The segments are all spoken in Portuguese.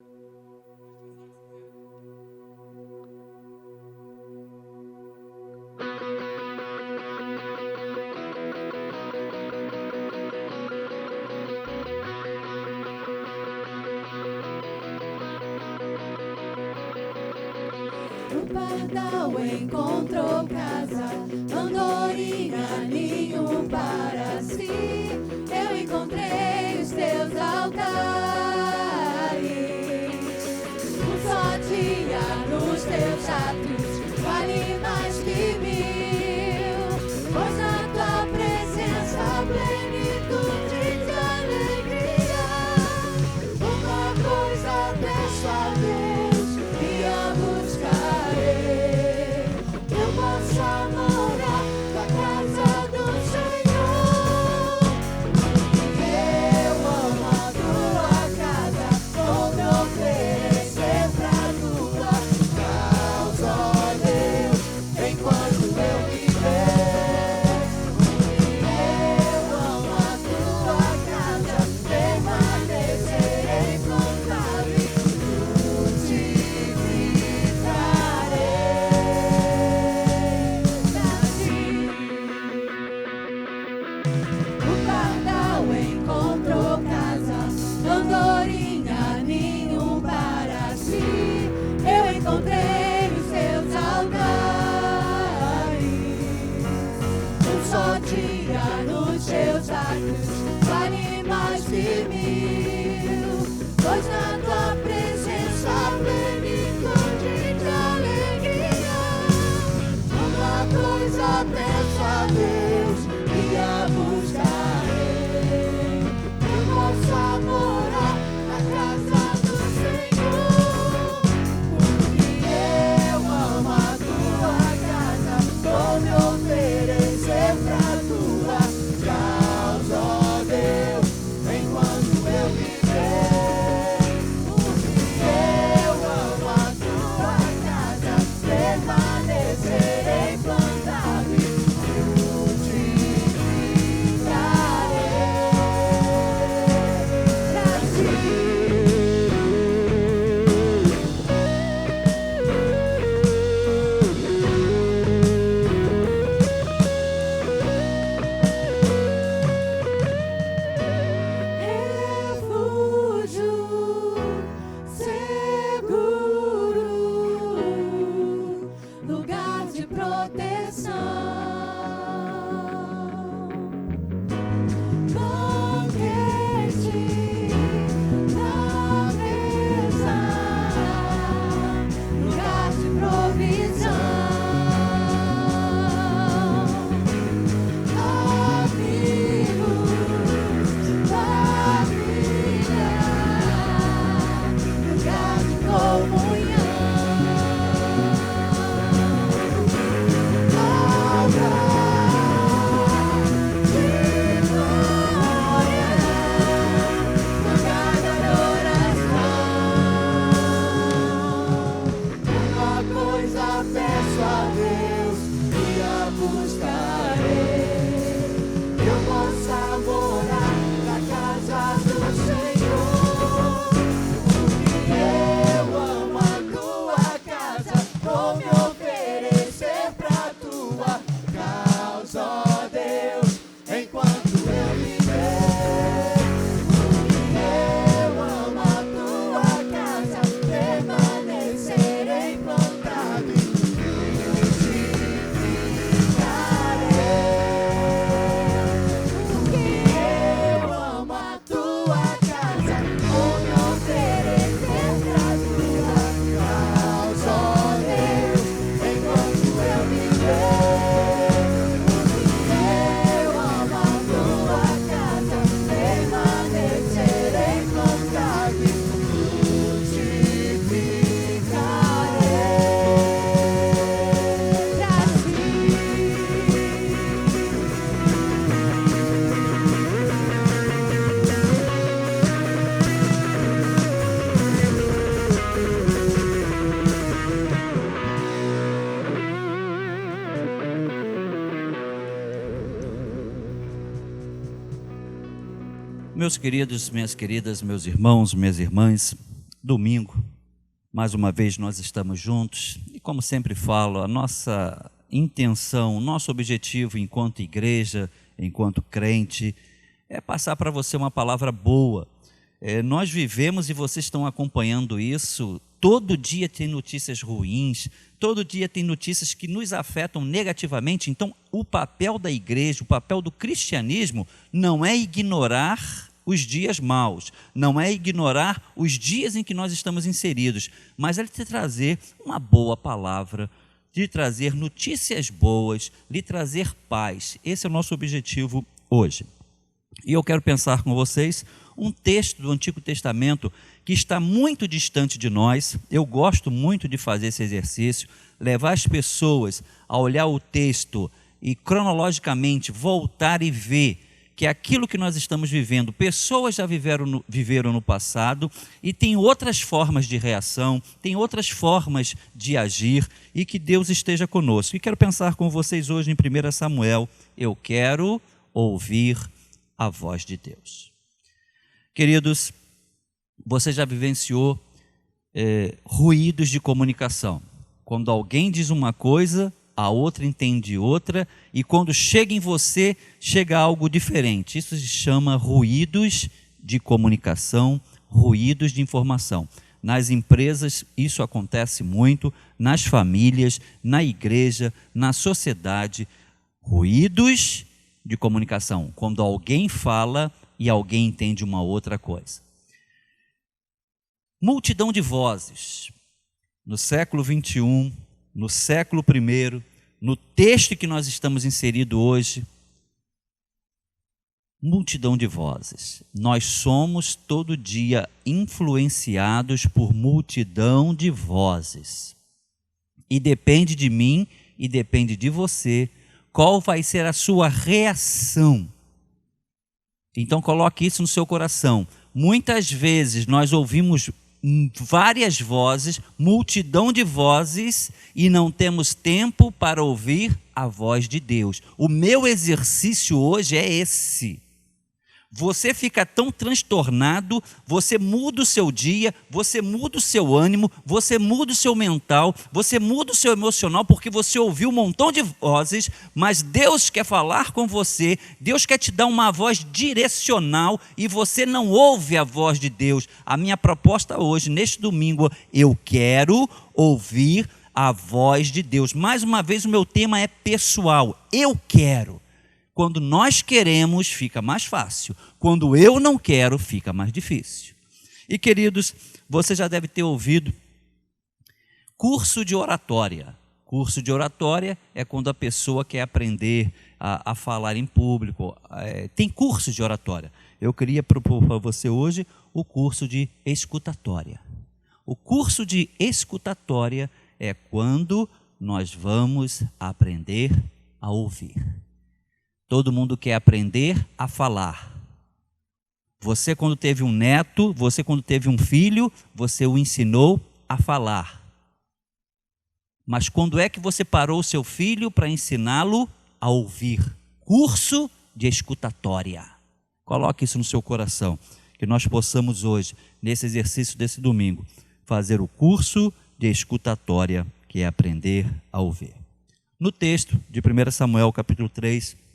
O pardal encontrou casa, andorinha, ninho para si. Eu encontrei os teus altares, um só dia nos teus atos vale mais que 1000, pois na tua presença plenitude de alegria. Uma coisa peço a Deus e a buscarei, eu possa morar na casa do Senhor. Eu amo a tua casa, vou me oferecer pra tua causa, ó Deus, enquanto eu viver. Eu amo a tua casa, permanecerei plantado e o pardal encontrou casa, andorinha, ninho para si. Eu encontrei os seus altares, um só dia nos seus atos vale mais que 1000, pois na tua presença plenitude de alegria. Uma coisa peço a Deus e a buscarei, eu possa morar na casa do Senhor. Porque eu amo a tua casa, vou me oferecer pra tua causa, ó Deus, enquanto eu viver. Porque eu amo a tua casa, permanecerei plantado e refúgio seguro, lugar de proteção. Banquete na mesa, lugar de provisão. Amigos, família, lugar de comunhão. Peço a Deus e a buscarei, eu possa morar na casa do Senhor. Porque eu amo a tua casa, vou me oferecer pra tua causa, ó Deus, enquanto eu viver. Porque eu amo a tua casa, permanecerei plantado e Meus queridos, minhas queridas, meus irmãos, minhas irmãs, domingo, mais uma vez nós estamos juntos e, como sempre falo, a nossa intenção, o nosso objetivo enquanto igreja, enquanto crente, é passar para você uma palavra boa. Nós vivemos, e vocês estão acompanhando isso, todo dia tem notícias ruins, todo dia tem notícias que nos afetam negativamente. Então, o papel da igreja, o papel do cristianismo não é ignorar os dias maus, não é ignorar os dias em que nós estamos inseridos, mas é te trazer uma boa palavra, lhe trazer notícias boas, lhe trazer paz. Esse é o nosso objetivo hoje. E eu quero pensar com vocês um texto do Antigo Testamento que está muito distante de nós. Eu gosto muito de fazer esse exercício, levar as pessoas a olhar o texto e cronologicamente voltar e ver que aquilo que nós estamos vivendo, pessoas já viveram no passado e tem outras formas de reação, tem outras formas de agir, e que Deus esteja conosco. E quero pensar com vocês hoje em 1 Samuel. Eu quero ouvir a voz de Deus. Queridos, você já vivenciou ruídos de comunicação? Quando alguém diz uma coisa, a outra entende outra, e quando chega em você, chega algo diferente. Isso se chama ruídos de comunicação, ruídos de informação. Nas empresas isso acontece muito, nas famílias, na igreja, na sociedade. Ruídos de comunicação, quando alguém fala e alguém entende uma outra coisa. Multidão de vozes. No século 21, no século 1, no texto que nós estamos inseridos hoje, multidão de vozes. Nós somos todo dia influenciados por multidão de vozes. E depende de mim e depende de você qual vai ser a sua reação. Então coloque isso no seu coração. Muitas vezes nós ouvimos várias vozes, multidão de vozes, e não temos tempo para ouvir a voz de Deus. O meu exercício hoje é esse. Você fica tão transtornado, você muda o seu dia, você muda o seu ânimo, você muda o seu mental, você muda o seu emocional, porque você ouviu um montão de vozes, mas Deus quer falar com você, Deus quer te dar uma voz direcional, e você não ouve a voz de Deus. A minha proposta hoje, neste domingo, eu quero ouvir a voz de Deus. Mais uma vez, o meu tema é pessoal. Eu quero. Quando nós queremos, fica mais fácil. Quando eu não quero, fica mais difícil. E, queridos, você já deve ter ouvido curso de oratória. Curso de oratória é quando a pessoa quer aprender a falar em público. Tem curso de oratória. Eu queria propor para você hoje o curso de escutatória. O curso de escutatória é quando nós vamos aprender a ouvir. Todo mundo quer aprender a falar. Você, quando teve um neto, você, quando teve um filho, você o ensinou a falar. Mas quando é que você parou o seu filho para ensiná-lo a ouvir? Curso de escutatória. Coloque isso no seu coração, que nós possamos hoje, nesse exercício desse domingo, fazer o curso de escutatória, que é aprender a ouvir. No texto de 1 Samuel, capítulo 3,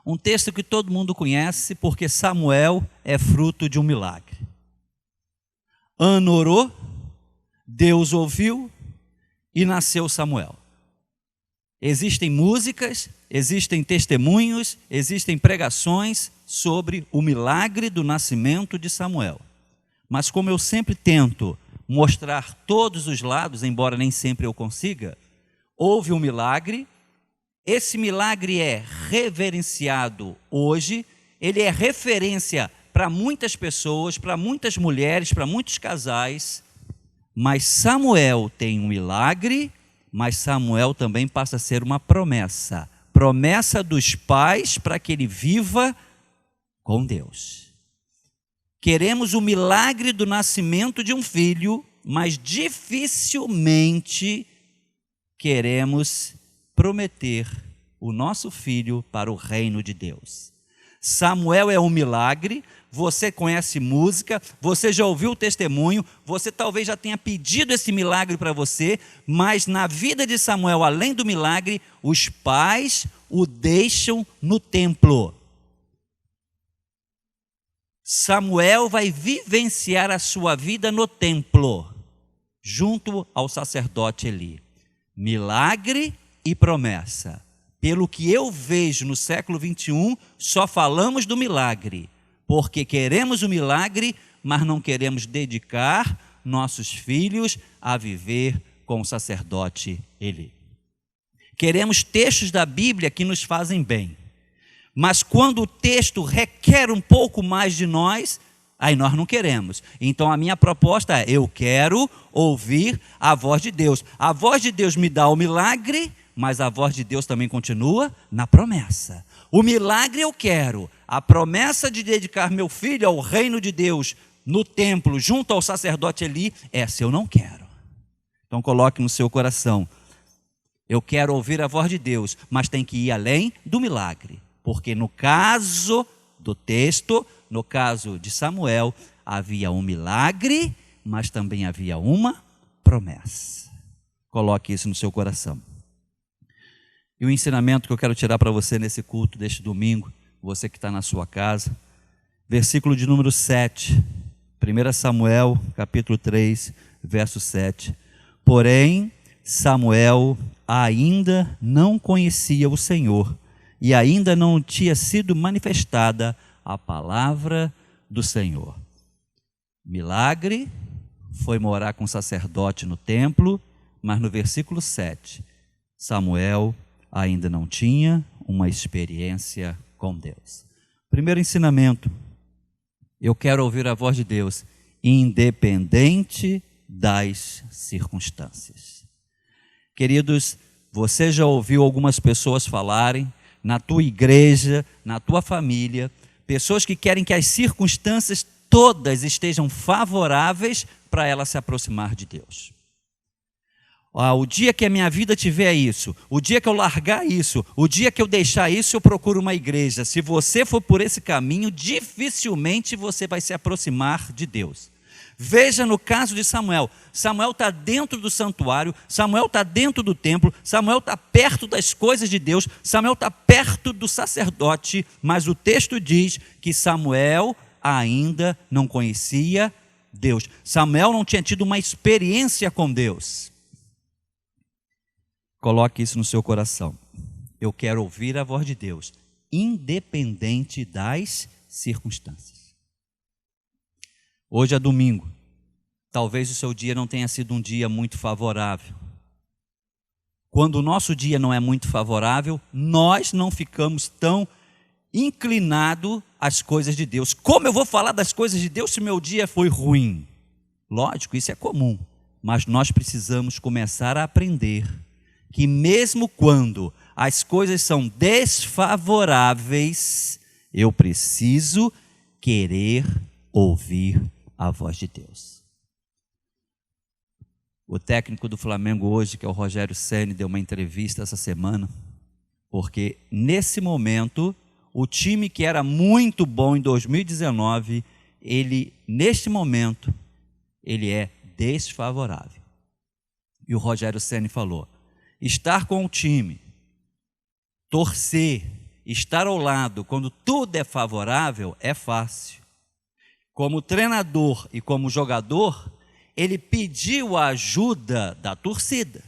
um texto que todo mundo conhece, porque Samuel é fruto de um milagre. Ana orou, Deus ouviu e nasceu Samuel. Existem músicas, existem testemunhos, existem pregações sobre o milagre do nascimento de Samuel. Mas como eu sempre tento mostrar todos os lados, embora nem sempre eu consiga, houve um milagre. Esse milagre é reverenciado hoje, ele é referência para muitas pessoas, para muitas mulheres, para muitos casais, mas Samuel tem um milagre, mas Samuel também passa a ser uma promessa, promessa dos pais para que ele viva com Deus. Queremos o milagre do nascimento de um filho, mas dificilmente queremos prometer o nosso filho para o reino de Deus. Samuel é um milagre, você conhece música, você já ouviu o testemunho, você talvez já tenha pedido esse milagre para você, mas na vida de Samuel, além do milagre, os pais o deixam no templo. Samuel vai vivenciar a sua vida no templo, junto ao sacerdote Eli. Milagre e promessa. Pelo que eu vejo no século 21, só falamos do milagre, porque queremos o milagre, mas não queremos dedicar nossos filhos a viver com o sacerdote Eli. Queremos textos da Bíblia que nos fazem bem, mas quando o texto requer um pouco mais de nós, aí nós não queremos. Então a minha proposta é: eu quero ouvir a voz de Deus. A voz de Deus me dá o milagre, mas a voz de Deus também continua na promessa. O milagre eu quero, a promessa de dedicar meu filho ao reino de Deus no templo, junto ao sacerdote Eli, essa eu não quero. Então coloque no seu coração: eu quero ouvir a voz de Deus, mas tem que ir além do milagre. Porque no caso do texto, no caso de Samuel, havia um milagre, mas também havia uma promessa. Coloque isso no seu coração. E o ensinamento que eu quero tirar para você nesse culto deste domingo, você que está na sua casa, versículo de número 7, 1 Samuel, capítulo 3, verso 7. Porém, Samuel ainda não conhecia o Senhor, e ainda não tinha sido manifestada a palavra do Senhor. Milagre, foi morar com o sacerdote no templo, mas no versículo 7, Samuel ainda não tinha uma experiência com Deus. Primeiro ensinamento: eu quero ouvir a voz de Deus, independente das circunstâncias. Queridos, você já ouviu algumas pessoas falarem, na tua igreja, na tua família, pessoas que querem que as circunstâncias todas estejam favoráveis para ela se aproximar de Deus. O dia que a minha vida tiver isso, o dia que eu largar isso, o dia que eu deixar isso, eu procuro uma igreja. Se você for por esse caminho, dificilmente você vai se aproximar de Deus. Veja no caso de Samuel. Samuel está dentro do santuário, Samuel está dentro do templo, Samuel está perto das coisas de Deus, Samuel está perto do sacerdote, mas o texto diz que Samuel ainda não conhecia Deus. Samuel não tinha tido uma experiência com Deus. Coloque isso no seu coração. Eu quero ouvir a voz de Deus, independente das circunstâncias. Hoje é domingo. Talvez o seu dia não tenha sido um dia muito favorável. Quando o nosso dia não é muito favorável, nós não ficamos tão inclinados às coisas de Deus. Como eu vou falar das coisas de Deus se meu dia foi ruim? Lógico, isso é comum. Mas nós precisamos começar a aprender que mesmo quando as coisas são desfavoráveis, eu preciso querer ouvir a voz de Deus. O técnico do Flamengo hoje, que é o Rogério Ceni, deu uma entrevista essa semana, porque nesse momento, o time que era muito bom em 2019, neste momento, ele é desfavorável. E o Rogério Ceni falou: estar com o time, torcer, estar ao lado, quando tudo é favorável, é fácil. Como treinador e como jogador, ele pediu a ajuda da torcida.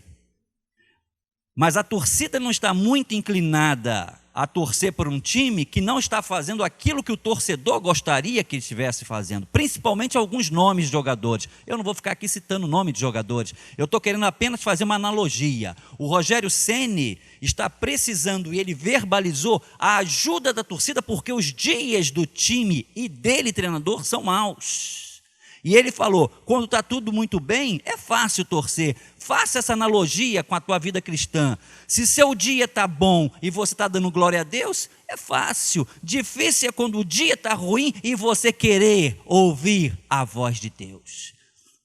Mas a torcida não está muito inclinada a torcer por um time que não está fazendo aquilo que o torcedor gostaria que estivesse fazendo, principalmente alguns nomes de jogadores. Eu não vou ficar aqui citando o nome de jogadores, eu estou querendo apenas fazer uma analogia. O Rogério Ceni está precisando, e ele verbalizou, a ajuda da torcida, porque os dias do time e dele, treinador, são maus. E ele falou: quando está tudo muito bem, é fácil torcer. Faça essa analogia com a tua vida cristã. Se seu dia está bom e você está dando glória a Deus, é fácil. Difícil é quando o dia está ruim e você querer ouvir a voz de Deus.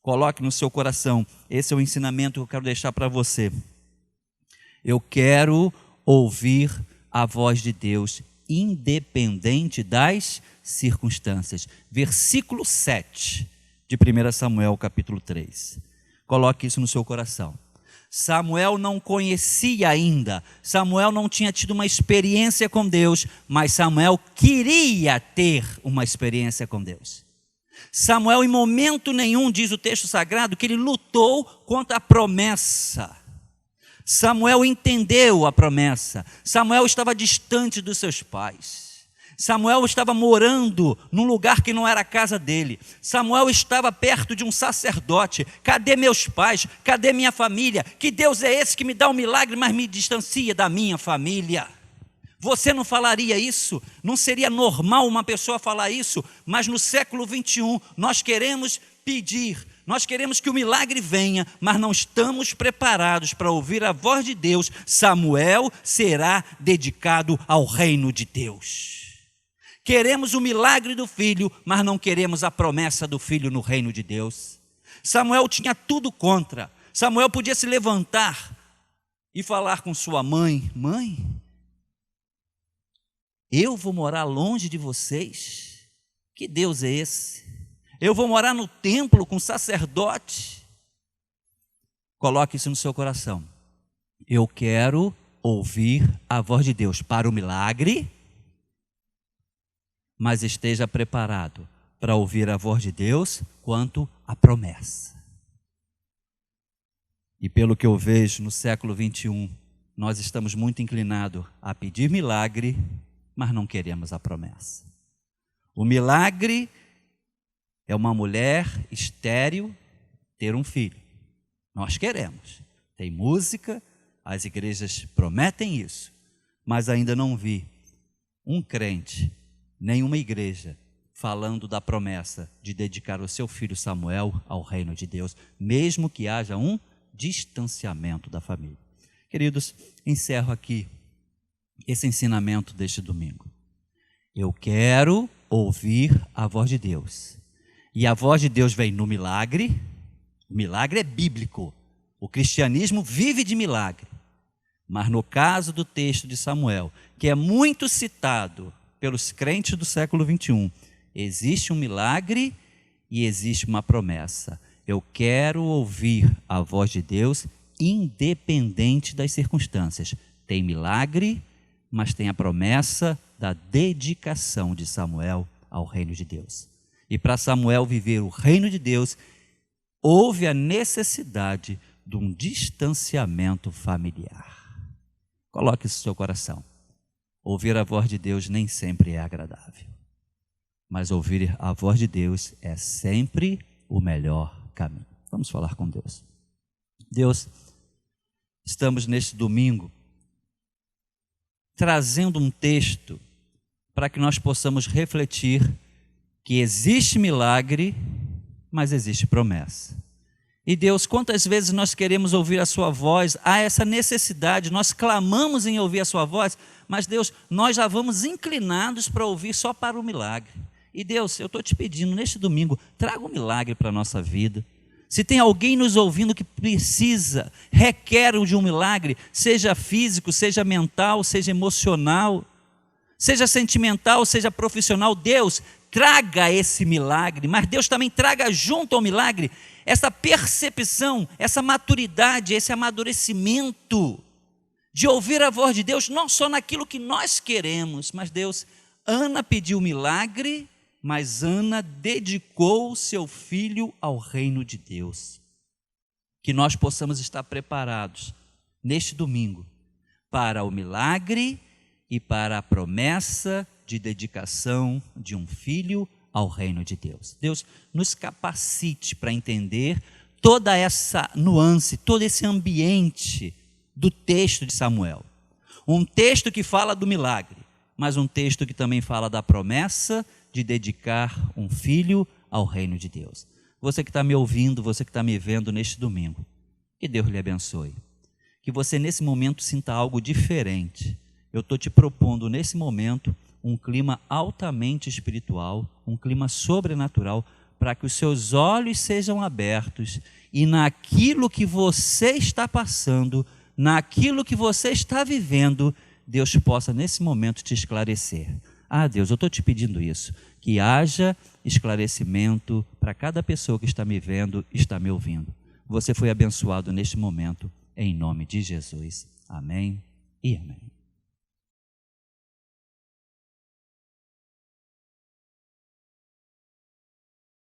Coloque no seu coração, esse é o ensinamento que eu quero deixar para você. Eu quero ouvir a voz de Deus, independente das circunstâncias. Versículo 7 de 1 Samuel, capítulo 3. Coloque isso no seu coração. Samuel não conhecia ainda, Samuel não tinha tido uma experiência com Deus, mas Samuel queria ter uma experiência com Deus. Samuel, em momento nenhum, diz o texto sagrado, que ele lutou contra a promessa. Samuel entendeu a promessa. Samuel estava distante dos seus pais. Samuel estava morando num lugar que não era a casa dele. Samuel estava perto de um sacerdote. Cadê meus pais? Cadê minha família? Que Deus é esse que me dá um milagre, mas me distancia da minha família? Você não falaria isso? Não seria normal uma pessoa falar isso? Mas no século 21, nós queremos pedir, nós queremos que o milagre venha, mas não estamos preparados para ouvir a voz de Deus. Samuel será dedicado ao reino de Deus. Queremos o milagre do filho, mas não queremos a promessa do filho no reino de Deus. Samuel tinha tudo contra. Samuel podia se levantar e falar com sua mãe: mãe, eu vou morar longe de vocês? Que Deus é esse? Eu vou morar no templo com sacerdote? Coloque isso no seu coração. Eu quero ouvir a voz de Deus para o milagre, mas esteja preparado para ouvir a voz de Deus quanto à promessa. E pelo que eu vejo no século 21, nós estamos muito inclinados a pedir milagre, mas não queremos a promessa. O milagre é uma mulher estéril ter um filho. Nós queremos. Tem música, as igrejas prometem isso, mas ainda não vi um crente, nenhuma igreja, falando da promessa de dedicar o seu filho Samuel ao reino de Deus, mesmo que haja um distanciamento da família. Queridos, encerro aqui esse ensinamento deste domingo. Eu quero ouvir a voz de Deus. E a voz de Deus vem no milagre. O milagre é bíblico. O cristianismo vive de milagre. Mas no caso do texto de Samuel, que é muito citado pelos crentes do século 21, existe um milagre e existe uma promessa. Eu quero ouvir a voz de Deus independente das circunstâncias. Tem milagre, mas tem a promessa da dedicação de Samuel ao reino de Deus. E para Samuel viver o reino de Deus, houve a necessidade de um distanciamento familiar. Coloque isso no seu coração. Ouvir a voz de Deus nem sempre é agradável, mas ouvir a voz de Deus é sempre o melhor caminho. Vamos falar com Deus. Deus, estamos neste domingo trazendo um texto para que nós possamos refletir que existe milagre, mas existe promessa. E Deus, quantas vezes nós queremos ouvir a sua voz, há essa necessidade, nós clamamos em ouvir a sua voz, mas Deus, nós já vamos inclinados para ouvir só para o milagre. E Deus, eu estou te pedindo neste domingo, traga um milagre para a nossa vida. Se tem alguém nos ouvindo que precisa, requer de um milagre, seja físico, seja mental, seja emocional, seja sentimental, seja profissional, Deus, traga esse milagre, mas Deus também traga junto ao milagre essa percepção, essa maturidade, esse amadurecimento de ouvir a voz de Deus, não só naquilo que nós queremos, mas Deus, Ana pediu milagre, mas Ana dedicou seu filho ao reino de Deus. Que nós possamos estar preparados neste domingo para o milagre e para a promessa de dedicação de um filho ao reino de Deus. Deus, nos capacite para entender toda essa nuance, todo esse ambiente do texto de Samuel. Um texto que fala do milagre, mas um texto que também fala da promessa de dedicar um filho ao reino de Deus. Você que está me ouvindo, você que está me vendo neste domingo, que Deus lhe abençoe. Que você nesse momento sinta algo diferente. Eu estou te propondo nesse momento um clima altamente espiritual, um clima sobrenatural, para que os seus olhos sejam abertos e naquilo que você está passando, naquilo que você está vivendo, Deus possa nesse momento te esclarecer. Ah, Deus, eu estou te pedindo isso, que haja esclarecimento para cada pessoa que está me vendo, está me ouvindo. Você foi abençoado neste momento, em nome de Jesus. Amém e amém.